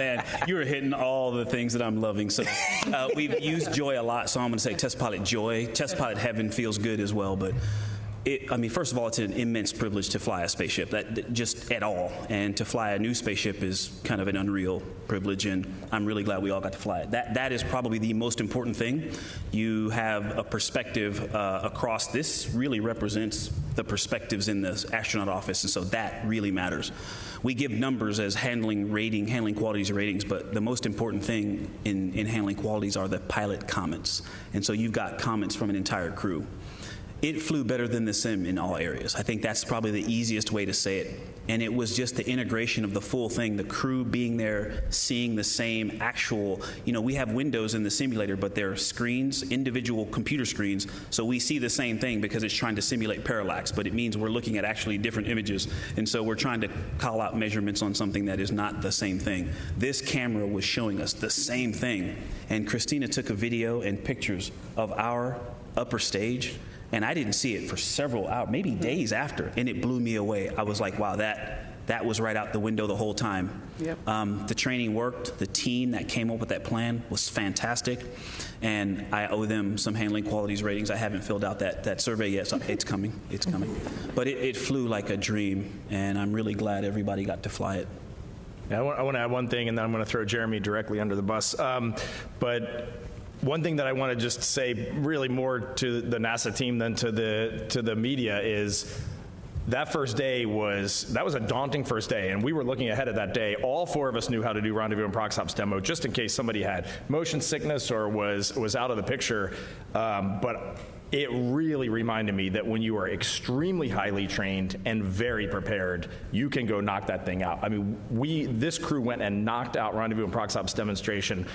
Man, you are hitting all the things that I'm loving. So we've used joy a lot, so I'm going to say test pilot joy. Test pilot heaven feels good as well, but I mean, first of all, it's an immense privilege to fly a spaceship, that just at all. And to fly a new spaceship is kind of an unreal privilege, and I'm really glad we all got to fly it. That is probably the most important thing. You have a perspective across. This really represents the perspectives in the astronaut office, and so that really matters. We give numbers as handling qualities or ratings, but the most important thing in handling qualities are the pilot comments. And so you've got comments from an entire crew. It flew better than the sim in all areas. I think that's probably the easiest way to say it. And it was just the integration of the full thing, the crew being there, seeing the same actual, we have windows in the simulator, but they're screens, individual computer screens, so we see the same thing because it's trying to simulate parallax, but it means we're looking at actually different images, and so we're trying to call out measurements on something that is not the same thing. This camera was showing us the same thing, and Christina took a video and pictures of our upper stage, and I didn't see it for several hours, maybe days after, and it blew me away. I was like, wow, that was right out the window the whole time. Yep. The training worked. The team that came up with that plan was fantastic, and I owe them some handling qualities ratings. I haven't filled out that survey yet, so it's coming. It's coming. But it flew like a dream, and I'm really glad everybody got to fly it. Yeah, I want to add one thing, and then I'm going to throw Jeremy directly under the bus. But one thing that I want to just say really more to the NASA team than to the media is that first day was a daunting first day, and we were looking ahead of that day. All four of us knew how to do rendezvous and proxops demo just in case somebody had motion sickness or was out of the picture. But it really reminded me that when you are extremely highly trained and very prepared, you can go knock that thing out. I mean, this crew went and knocked out rendezvous and proxops demonstration.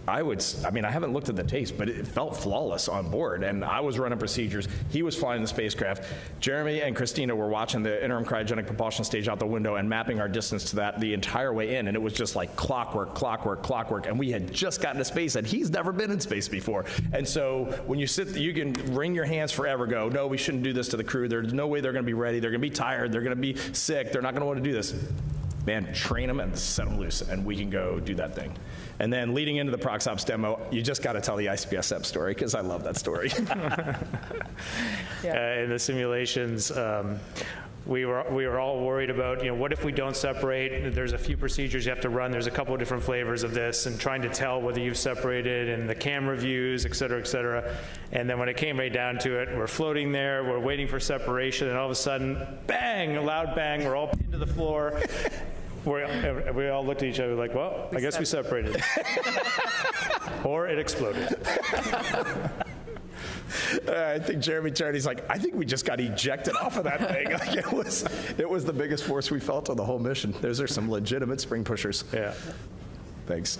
I haven't looked at the tapes, but it felt flawless on board, and I was running procedures. He was flying the spacecraft. Jeremy and Christina were watching the interim cryogenic propulsion stage out the window and mapping our distance to that the entire way in, and it was just like clockwork, clockwork, clockwork, and we had just gotten to space, and he's never been in space before. And so when you can wring your hands forever, go, no, we shouldn't do this to the crew. There's no way they're going to be ready. They're going to be tired. They're going to be sick. They're not going to want to do this. Man, train them and set them loose, and we can go do that thing. And then leading into the proxops demo, you just got to tell the ICPSF story, because I love that story. In the simulations, we were all worried about, what if we don't separate? There's a few procedures you have to run. There's a couple of different flavors of this, and trying to tell whether you've separated, and the camera views, et cetera, et cetera. And then when it came right down to it, we're floating there, we're waiting for separation, and all of a sudden, bang, a loud bang, we're all pinned to the floor. We all looked at each other like, well, I guess we separated. Or it exploded. I think Jeremy turned, he's like, I think we just got ejected off of that thing. Like it was the biggest force we felt on the whole mission. Those are some legitimate spring pushers. Yeah. Thanks.